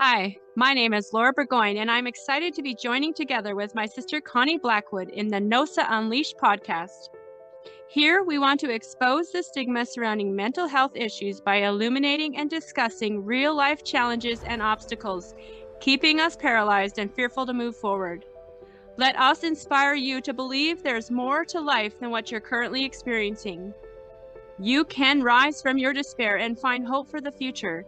Hi, my name is Laura Burgoyne, and I'm excited to be joining together with my sister Connie Blackwood in the NOSA Unleashed podcast. Here, we want to expose the stigma surrounding mental health issues by illuminating and discussing real-life challenges and obstacles, keeping us paralyzed and fearful to move forward. Let us inspire you to believe there's more to life than what you're currently experiencing. You can rise from your despair and find hope for the future.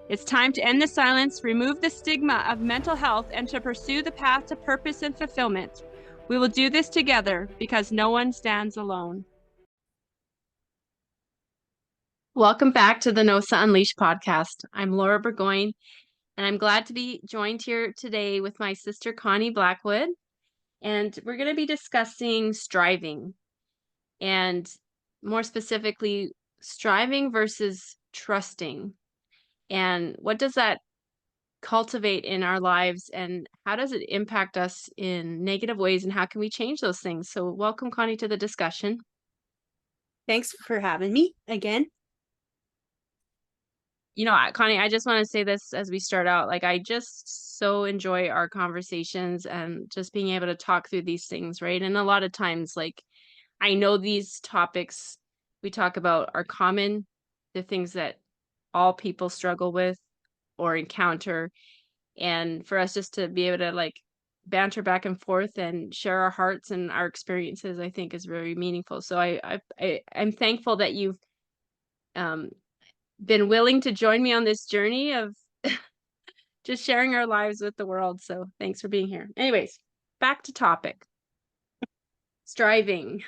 It's time to end the silence, remove the stigma of mental health, and to pursue the path to purpose and fulfillment. We will do this together because no one stands alone. Welcome back to the NOSA Unleashed podcast. I'm Laura Burgoyne, and I'm glad to be joined here today with my sister Connie Blackwood. And we're going to be discussing striving, and more specifically, striving versus trusting. And what does that cultivate in our lives, and how does it impact us in negative ways, and how can we change those things? So welcome, Connie, to the discussion. Thanks for having me again. Connie, I just want to say this as we start out, I just so enjoy our conversations and just being able to talk through these things, right? And a lot of times, I know these topics we talk about are common, the things that all people struggle with or encounter. And for us just to be able to banter back and forth and share our hearts and our experiences, I think is very meaningful. So I'm thankful that you've been willing to join me on this journey of just sharing our lives with the world. So thanks for being here. Anyways, back to topic. Striving.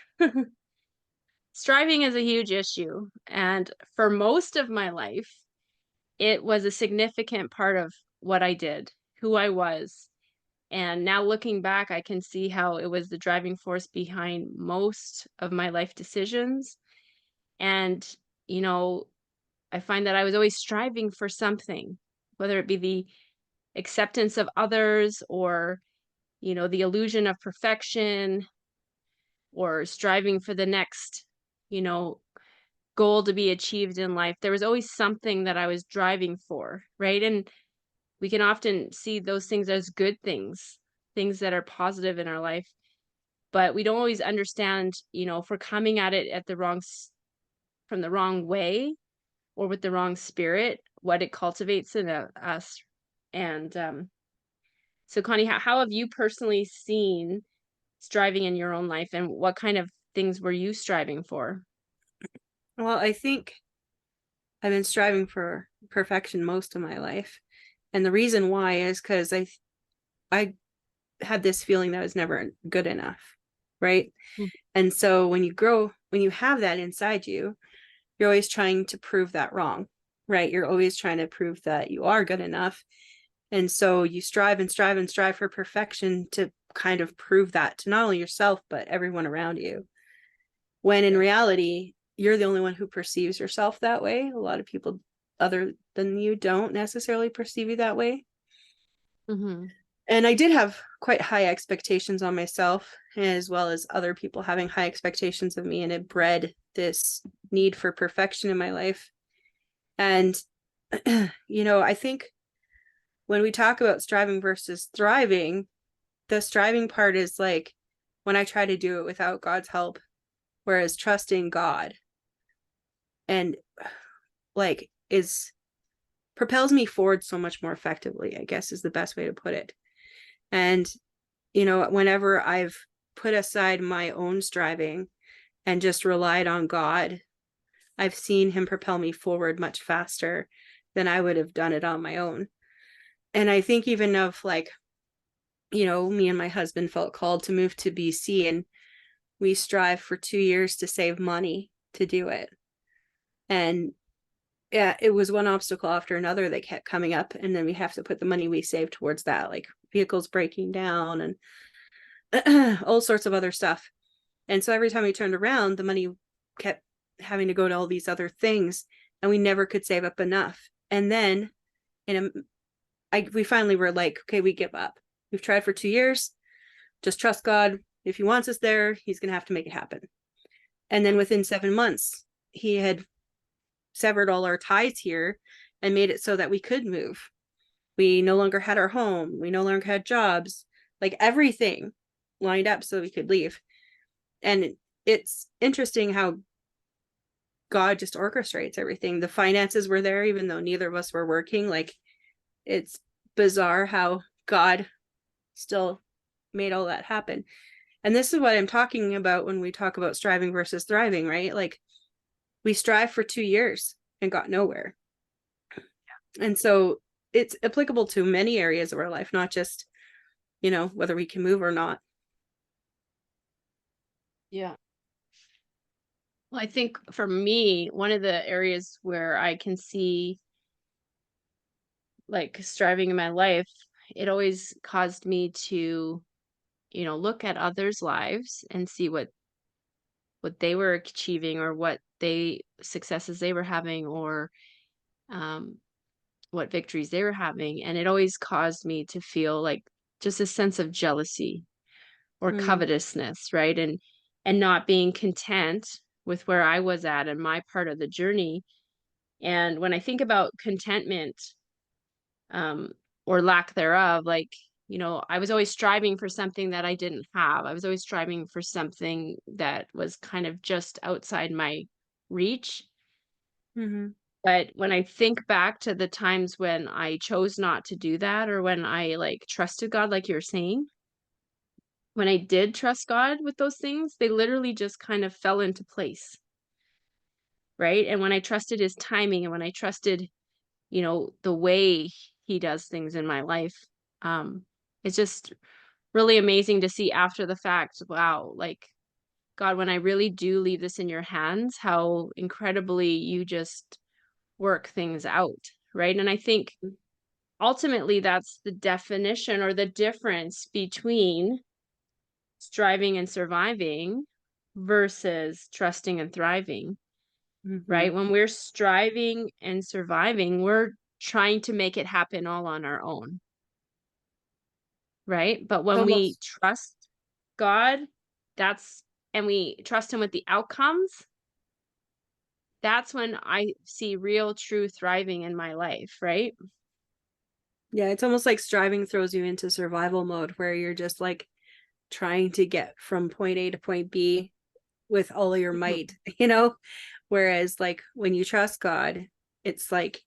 Striving is a huge issue. And for most of my life, it was a significant part of what I did, who I was. And now looking back, I can see how it was the driving force behind most of my life decisions. And, I find that I was always striving for something, whether it be the acceptance of others or, the illusion of perfection, or striving for the next, goal to be achieved in life. There was always something that I was driving for, right? And we can often see those things as good things, things that are positive in our life, but we don't always understand, if we're coming at it from the wrong way or with the wrong spirit, what it cultivates in us. And so, Connie, how have you personally seen striving in your own life, and what kind of things were you striving for? Well, I think I've been striving for perfection most of my life. And the reason why is because I had this feeling that I was never good enough, right? Mm. And so when you have that inside you, you're always trying to prove that wrong, right? You're always trying to prove that you are good enough. And so you strive and strive and strive for perfection to kind of prove that to not only yourself, but everyone around you. When in reality, you're the only one who perceives yourself that way. A lot of people other than you don't necessarily perceive you that way. Mm-hmm. And I did have quite high expectations on myself, as well as other people having high expectations of me. And it bred this need for perfection in my life. And, I think when we talk about striving versus thriving, the striving part is like when I try to do it without God's help, whereas trusting God and propels me forward so much more effectively, I guess is the best way to put it. And, whenever I've put aside my own striving and just relied on God, I've seen him propel me forward much faster than I would have done it on my own. And I think even of me and my husband felt called to move to BC, and we strive for 2 years to save money to do it. And yeah, it was one obstacle after another that kept coming up. And then we have to put the money we saved towards that, like vehicles breaking down and all sorts of other stuff. And so every time we turned around, the money kept having to go to all these other things, and we never could save up enough. And then we finally were like, okay, we give up. We've tried for 2 years. Just trust God. If he wants us there, he's going to have to make it happen. And then within 7 months, he had severed all our ties here and made it so that we could move. We no longer had our home. We no longer had jobs. Like everything lined up so we could leave. And it's interesting how God just orchestrates everything. The finances were there, even though neither of us were working. Like, it's bizarre how God still made all that happen. And this is what I'm talking about when we talk about striving versus thriving, right? Like, we strive for 2 years and got nowhere. And so it's applicable to many areas of our life, not just, whether we can move or not. Yeah. Well, I think for me, one of the areas where I can see like striving in my life, it always caused me to, look at others' lives and see what they were achieving or what they successes they were having or um what victories they were having. And it always caused me to feel like just a sense of jealousy or Mm, covetousness, right? And not being content with where I was at and my part of the journey. And when I think about contentment, um, or lack thereof, like, I was always striving for something that I didn't have. I was always striving for something that was kind of just outside my reach. mm-hmm, But when I think back to the times when I chose not to do that, or when I like trusted God, like you're saying, when I did trust God with those things, they literally just kind of fell into place, right? And when I trusted his timing and when I trusted, the way he does things in my life, um, it's just really amazing to see after the fact, wow, like God, when I really do leave this in your hands, how incredibly you just work things out, right? And I think ultimately that's the definition or the difference between striving and surviving versus trusting and thriving, mm-hmm. right? When we're striving and surviving, we're trying to make it happen all on our own, right? But It's when we almost, trust God, that's and we trust him with the outcomes, that's when I see real true thriving in my life, right? yeah, it's almost like striving throws you into survival mode where you're just like trying to get from point A to point B with all of your Mhm. might, Whereas like when you trust God, it's like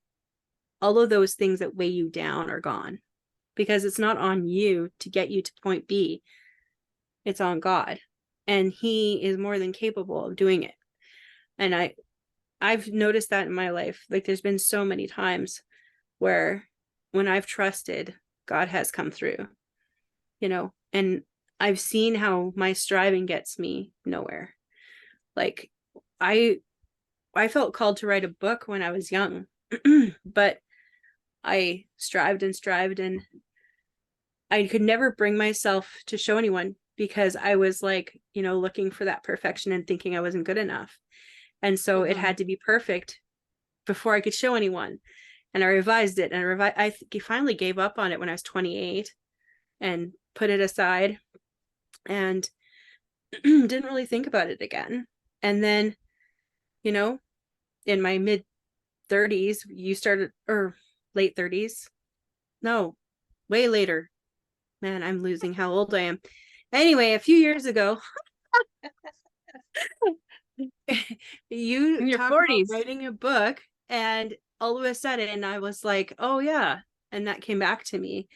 all of those things that weigh you down are gone because it's not on you to get you to point B. It's on God. And he is more than capable of doing it. And I've noticed that in my life. Like there's been so many times where when I've trusted, God has come through, and I've seen how my striving gets me nowhere. Like I I felt called to write a book when I was young, but I strived and strived and I could never bring myself to show anyone because I was like, looking for that perfection and thinking I wasn't good enough. And so it Mhm. had to be perfect before I could show anyone. And I revised it and I finally gave up on it when I was 28 and put it aside and didn't really think about it again. And then, you know, in my mid 30s, you started, or late 30s. No, way later. Man, I'm losing how old I am. Anyway, a few years ago, you In your talked about 40s. writing a book, and all of a sudden I was like, oh, yeah. And that came back to me.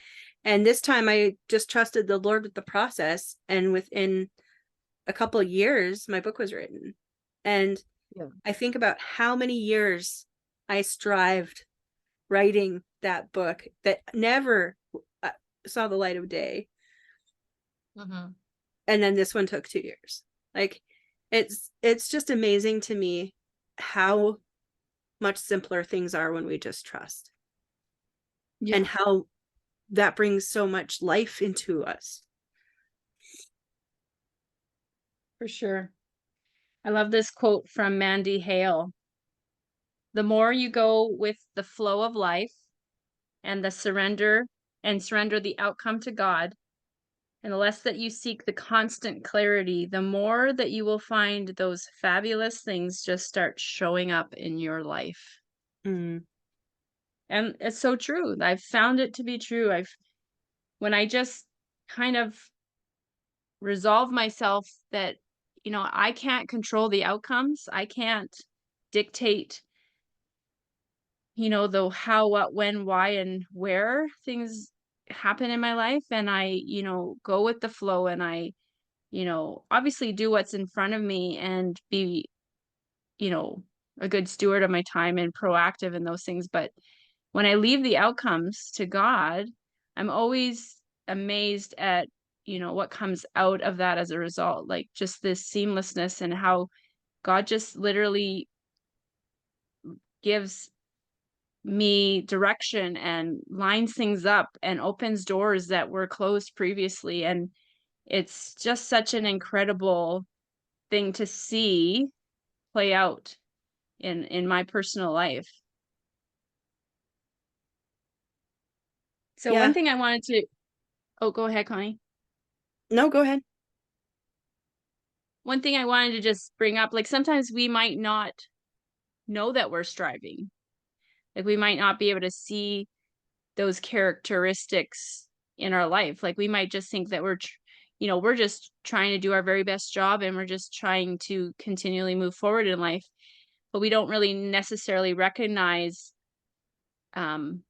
And this time I just trusted the Lord with the process. And within a couple of years, my book was written. And Yeah. I think about how many years I strived writing that book that never uh, saw the light of day. Mhm. And then this one took 2 years. Like it's just amazing to me how much simpler things are when we just trust and Yeah, how that brings so much life into us. for sure. I love this quote from Mandy Hale. The more you go with the flow of life and surrender the outcome to God, and the less that you seek the constant clarity, the more that you will find those fabulous things just start showing up in your life. Mm. And it's so true. I've found it to be true. When I just kind of resolve myself that, I can't control the outcomes. I can't dictate, the how, what, when, why, and where things happen in my life. And I, go with the flow, and I, obviously do what's in front of me and be, you know, a good steward of my time and proactive in those things. But when I leave the outcomes to God, I'm always amazed at, what comes out of that as a result, like just this seamlessness and how God just literally gives me direction and lines things up and opens doors that were closed previously. And it's just such an incredible thing to see play out in my personal life. So one Yeah. thing I wanted to Oh, go ahead, Connie. No, go ahead. One thing I wanted to just bring up, like sometimes we might not know that we're striving. Like we might not be able to see those characteristics in our life. Like we might just think that we're just trying to do our very best job, and we're just trying to continually move forward in life, but we don't really necessarily recognize um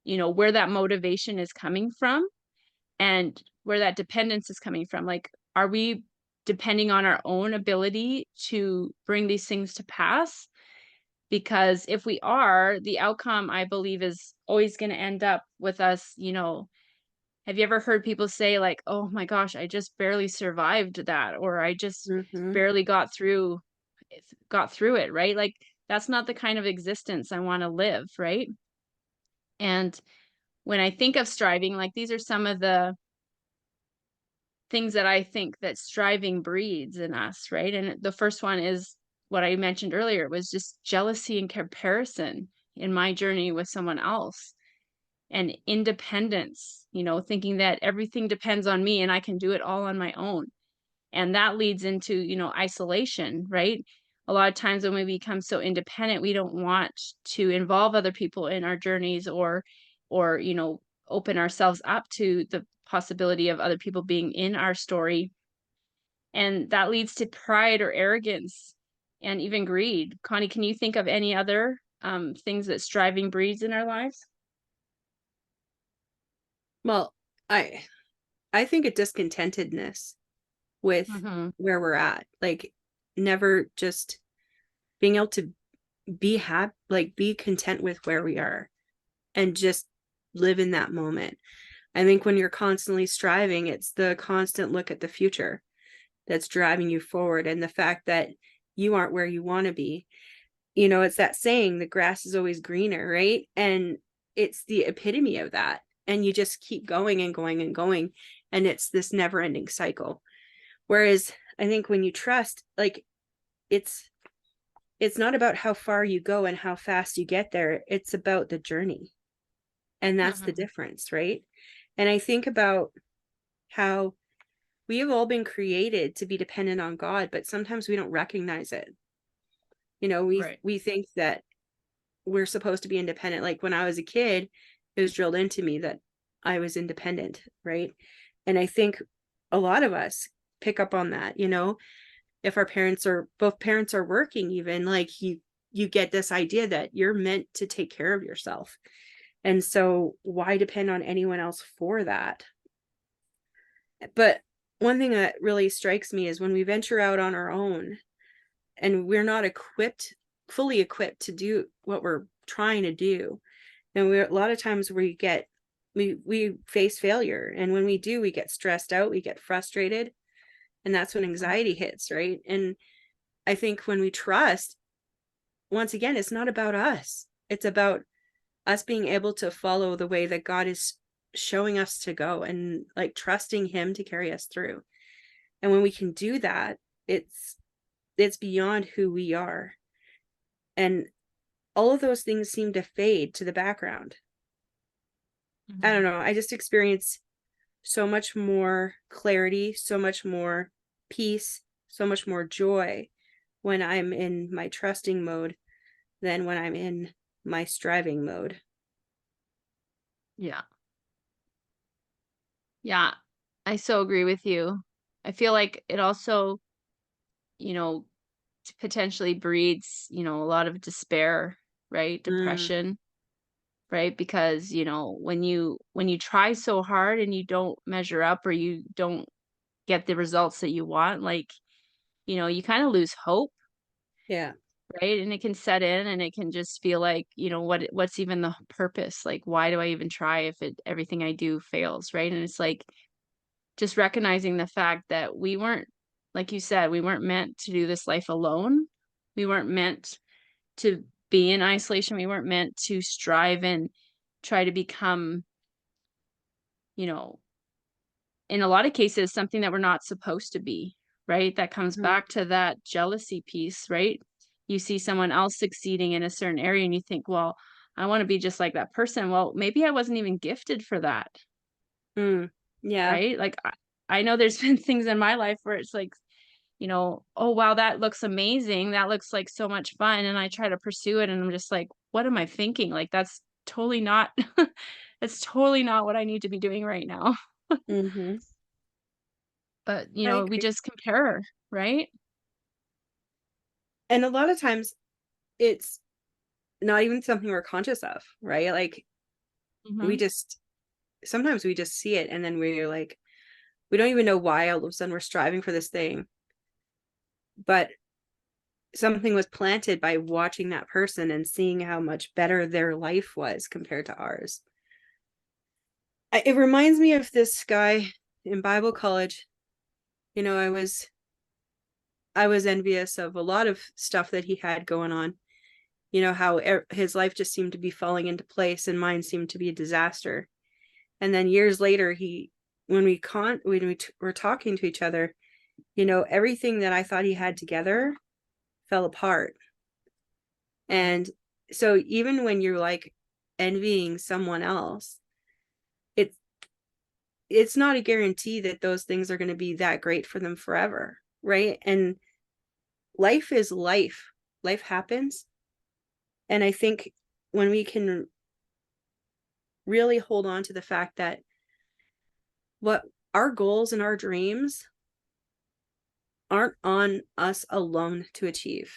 where that motivation is coming from, and where that dependence is coming from. Like, are we depending on our own ability to bring these things to pass? Because if we are, the outcome, I believe, is always going to end up with us. Have you ever heard people say, like, oh my gosh, I just barely survived that, or I just Hmm. barely got through it, right? Like, that's not the kind of existence I want to live, right? And when I think of striving, like, these are some of the things that I think that striving breeds in us, right? And the first one is what I mentioned earlier. It was just jealousy and comparison in my journey with someone else, and independence, thinking that everything depends on me and I can do it all on my own. And that leads into, isolation, right? A lot of times when we become so independent, we don't want to involve other people in our journeys, or open ourselves up to the possibility of other people being in our story. And that leads to pride or arrogance and even greed. Connie, can you think of any other things that striving breeds in our lives? Well, I I think a discontentedness with Hmm. where we're at, like never just being able to be happy, like be content with where we are and just live in that moment. I think when you're constantly striving, it's the constant look at the future that's driving you forward, and the fact that you aren't where you want to be. It's that saying, the grass is always greener, right? And it's the epitome of that. And you just keep going and going and going. And it's this never ending cycle. Whereas I think when you trust, like it's it's not about how far you go and how fast you get there. It's about the journey. And that's the Hmm. difference, right? And I think about how we have all been created to be dependent on God, but sometimes we don't recognize it. Right. We think that we're supposed to be independent. Like when I was a kid, it was drilled into me that I was independent, right? And I think a lot of us pick up on that, if our parents are both parents are working, even like you get this idea that you're meant to take care of yourself. And so why depend on anyone else for that? But one thing that really strikes me is when we venture out on our own and we're not fully equipped to do what we're trying to do. And a lot of times we face failure. And when we do, we get stressed out, we get frustrated. And that's when Mhm. anxiety hits, right? And I think when we trust, once again, it's not about us. It's about us being able to follow the way that God is showing us to go, and like trusting him to carry us through. And when we can do that, it's it's beyond who we are. And all of those things seem to fade to the background. I don't Mhm. know. I just experience so much more clarity, so much more peace, so much more joy when I'm in my trusting mode than when I'm in my striving mode. Yeah. Yeah. I so agree with you. I feel like it also, you know, potentially breeds, a lot of despair, right? Mm, Depression, right? Because, when you try so hard and you don't measure up or you don't get the results that you want, like, you kind of lose hope, yeah. right? And it can set in and it can just feel like, what's even the purpose? Like, why do I even try if everything I do fails, right? And it's like just recognizing the fact that we weren't, like you said, we weren't meant to do this life alone. We weren't meant to be in isolation. We weren't meant to strive and try to become, you know, in a lot of cases, something that we're not supposed to be, right? That comes Mhm. back to that jealousy piece, right? You see someone else succeeding in a certain area and you think, well, I want to be just like that person. Well, maybe I wasn't even gifted for that, Mm, yeah. right? Like, I know there's been things in my life where it's like, oh, wow, that looks amazing. That looks like so much fun. And I try to pursue it and I'm just like, what am I thinking? Like, that's totally not, that's totally not what I need to be doing right now. Hmm. But, I we agree. just compare, right? And a lot of times it's not even something we're conscious of, right? Like we Mhm. just sometimes we just see it and then we're like, we don't even know why all of a sudden we're striving for this thing, but something was planted by watching that person and seeing how much better their life was compared to ours. It reminds me of this guy in Bible college. You know, I was envious of a lot of stuff that he had going on. You know how his life just seemed to be falling into place and mine seemed to be a disaster. And then years later, when we were talking to each other, everything that I thought he had together fell apart. Mm. And so even when you're like envying someone else, it's it's not a guarantee that those things are going to be that great for them forever, right? And life is life. Life happens. And I think when we can really hold on to the fact that what our goals and our dreams aren't on us alone to achieve,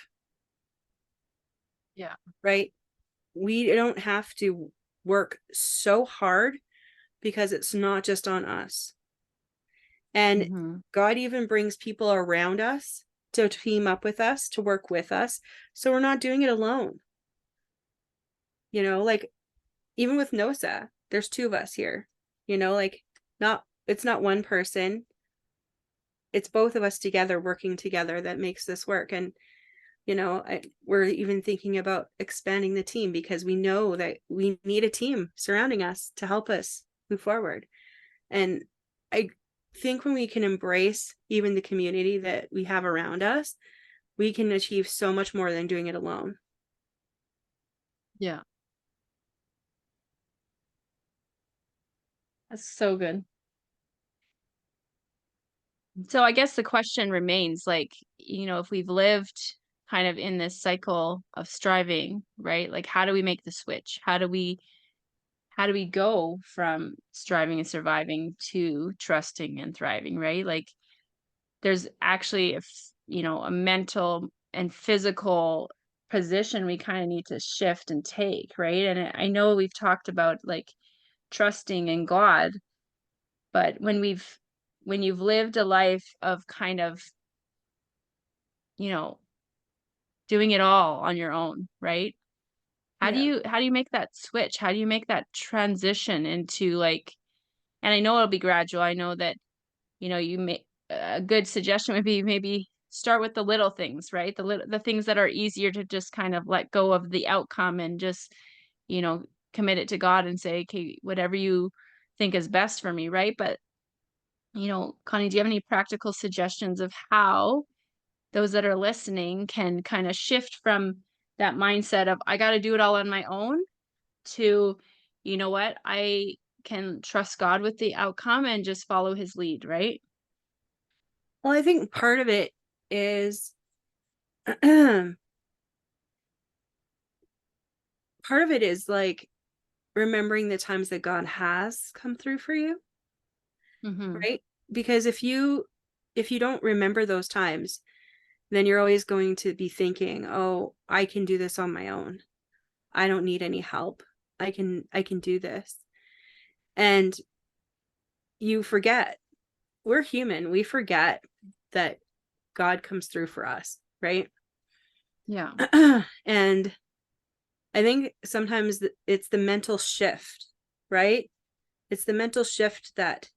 Yeah. right? We don't have to work so hard because it's not just on us. And Mhm. God even brings people around us to team up with us, to work with us. So we're not doing it alone. Like even with Nosa, there's two of us here. Like not it's not one person, it's both of us together working together that makes this work. And we're even thinking about expanding the team because we know that we need a team surrounding us to help us move forward. And I think when we can embrace even the community that we have around us, we can achieve so much more than doing it alone. Yeah. That's so good. So I guess the question remains like, if we've lived kind of in this cycle of striving, right? Like how do we make the switch? How do we go from striving and surviving to trusting and thriving, right? Like there's actually a mental and physical position we kind of need to shift and take, right? And I know we've talked about like trusting in God, but when you've lived a life of kind of, you know, doing it all on your own, right? How do Yeah. you how do you make that switch? How do you make that transition into like, and I know it'll be gradual. I know that, you may a good suggestion would be maybe start with the little things, right? The things that are easier to just kind of let go of the outcome and just, you know, commit it to God and say, "Okay, whatever you think is best for me," right? But, Connie, do you have any practical suggestions of how those that are listening can kind of shift from that mindset of I got to do it all on my own to, you know what, I can trust God with the outcome and just follow his lead, right? Well, I think part of it is part of it is like remembering the times that God has come through for you, Mhm. right? Because if you don't remember those times, then you're always going to be thinking, "Oh, I can do this on my own. I don't need any help. I can do this." And you forget. We're human. We forget that God comes through for us, right? Yeah. And I think sometimes it's the mental shift, right? It's the mental shift that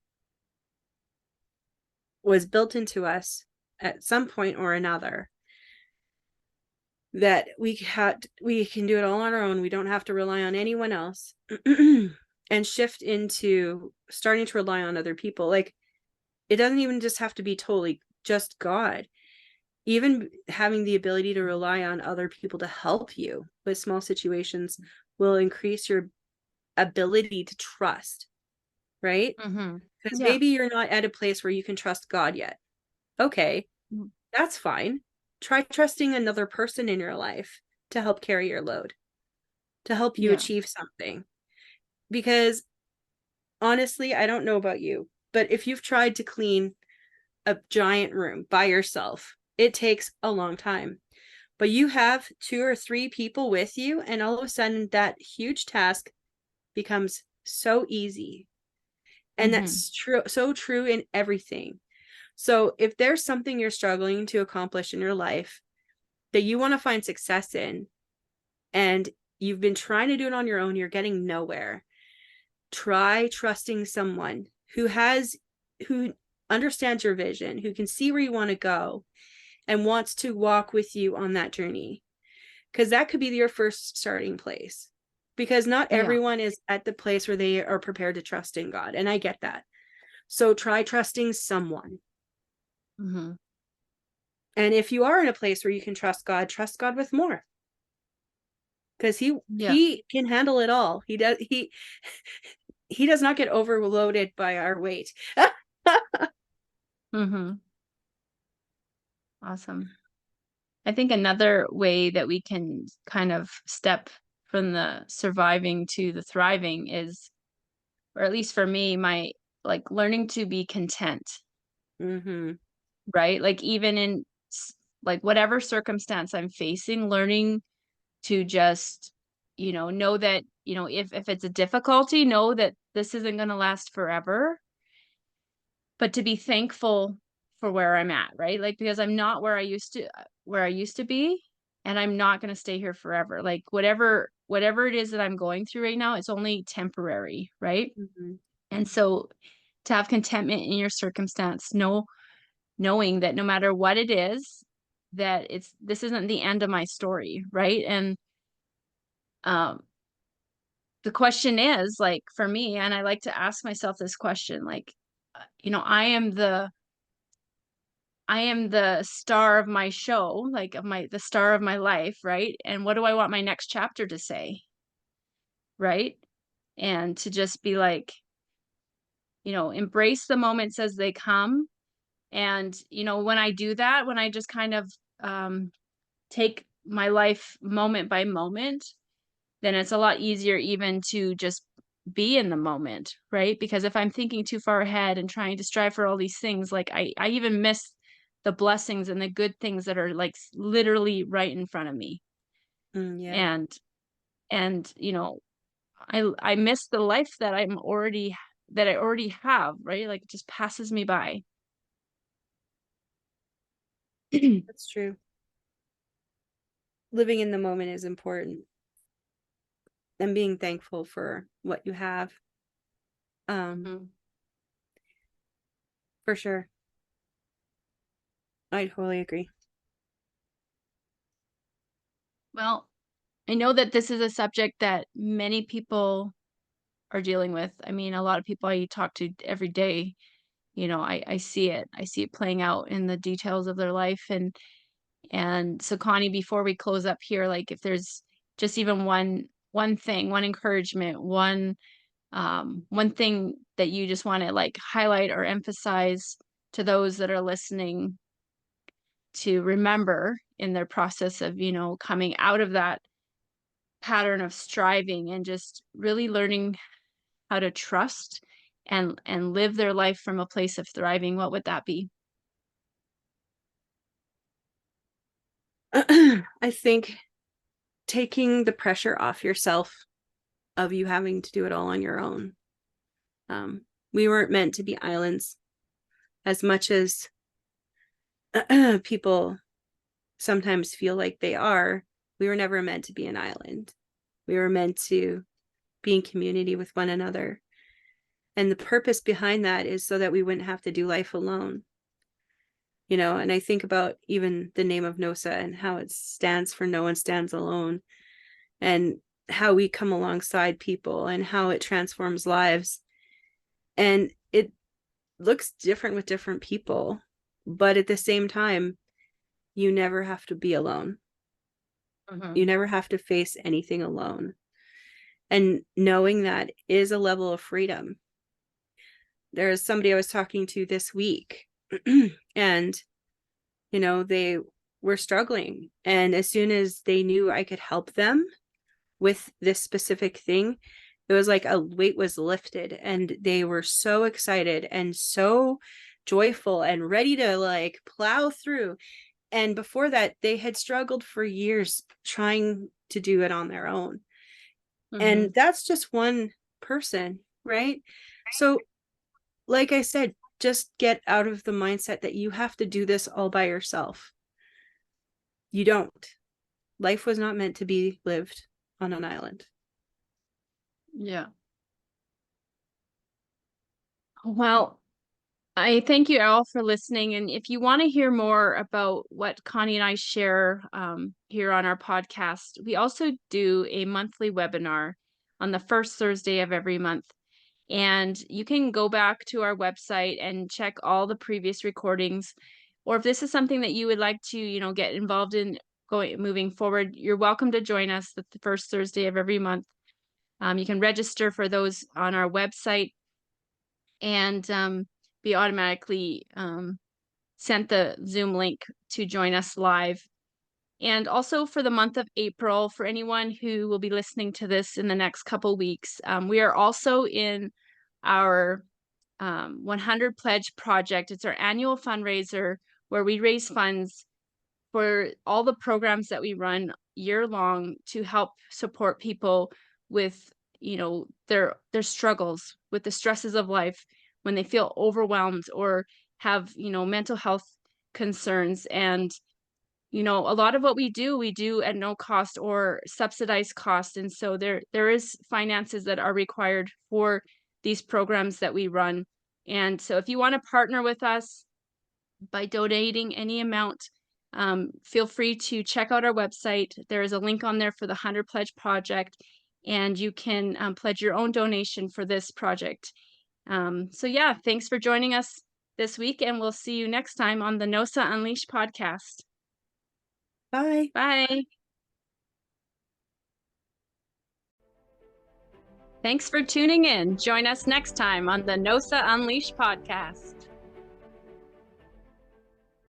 was built into us at some point or another, that we can do it all on our own. We don't have to rely on anyone else. And shift into starting to rely on other people. Like, it doesn't even just have to be totally just God. Even having the ability to rely on other people to help you with small situations will increase your ability to trust, right? Mhm. Because Yeah. maybe you're not at a place where you can trust God yet. Okay, Mm. that's fine. Try trusting another person in your life to help carry your load, to help you Yeah. achieve something. Because honestly, I don't know about you, but if you've tried to clean a giant room by yourself, it takes a long time. But you have 2 or 3 people with you, and all of a sudden that huge task becomes so easy. And Mhm. that's true, so true in everything. So if there's something you're struggling to accomplish in your life that you want to find success in, and you've been trying to do it on your own, you're getting nowhere, try trusting someone who understands your vision, who can see where you want to go and wants to walk with you on that journey. Because that could be your first starting place. Because not Yeah. everyone is at the place where they are prepared to trust in God. And I get that. So try trusting someone. Mhm. And if you are in a place where you can trust God with more. Because Yeah. he can handle it all. He does not get overloaded by our weight. Mhm. Awesome. I think another way that we can kind of step from the surviving to the thriving is, or at least for me, my like learning to be content, Mhm. right? Like even in like whatever circumstance I'm facing, learning to just, know that, if it's a difficulty, know that this isn't going to last forever, but to be thankful for where I'm at, right? Like because I'm not where I used to be, and I'm not going to stay here forever. Like whatever it is that I'm going through right now, it's only temporary, right? Mhm. And so to have contentment in your circumstance, knowing that no matter what it is, that this isn't the end of my story, right? And um the question is, like, for me, and I like to ask myself this question, like, I am the star of my show, like, the star of my life, right? And what do I want my next chapter to say, right? And to just be like, embrace the moments as they come. And, when I do that, when I just kind of take my life moment by moment, then it's a lot easier even to just be in the moment, right? Because if I'm thinking too far ahead and trying to strive for all these things, like I even miss the blessings and the good things that are like literally right in front of me. Mm, yeah, And I miss the life that I already have, right? Like it just passes me by. that's true. Living in the moment is important, and being thankful for what you have. Um, Mhm. for sure. I totally agree. Well, I know that this is a subject that many people are dealing with. I mean, a lot of people I talk to every day, I see it. I see it playing out in the details of their life. And so Connie, before we close up here, like if there's just even one thing, one encouragement, one thing that you just want to like highlight or emphasize to those that are listening to remember in their process of, coming out of that pattern of striving and just really learning how to trust and live their life from a place of thriving, what would that be? I think taking the pressure off yourself of you having to do it all on your own. We weren't meant to be islands as much as people sometimes feel like they are. We were never meant to be an island. We were meant to be in community with one another. And the purpose behind that is so that we wouldn't have to do life alone. And I think about even the name of NOSA and how it stands for No One Stands Alone, and how we come alongside people and how it transforms lives. And it looks different with different people, but at the same time, you never have to be alone. Mhm. You never have to face anything alone. And knowing that is a level of freedom. There's somebody I was talking to this week, and they were struggling. And as soon as they knew I could help them with this specific thing, it was like a weight was lifted, and they were so excited and so joyful and ready to like plow through. And before that, they had struggled for years trying to do it on their own. And Mhm. that's just one person, right? So, like I said, just get out of the mindset that you have to do this all by yourself. You don't. Life was not meant to be lived on an island. Yeah. Well, I thank you all for listening. And if you want to hear more about what Connie and I share here on our podcast, we also do a monthly webinar on the first Thursday of every month. And you can go back to our website and check all the previous recordings. Or if this is something that you would like to, get involved in moving forward, you're welcome to join us the first Thursday of every month. You can register for those on our website and be automatically sent the Zoom link to join us live. And also for the month of April, for anyone who will be listening to this in the next couple weeks, we are also in our 100 Pledge Project. It's our annual fundraiser where we raise funds for all the programs that we run year long to help support people with their struggles with the stresses of life when they feel overwhelmed or have mental health concerns. And a lot of what we do at no cost or subsidized cost, and so there is finances that are required for these programs that we run. And so if you want to partner with us by donating any amount, feel free to check out our website. There is a link on there for the 100 Pledge Project, and you can pledge your own donation for this project. So, yeah, thanks for joining us this week, and we'll see you next time on the NOSA Unleashed podcast. Bye. Bye. Thanks for tuning in. Join us next time on the NOSA Unleashed podcast.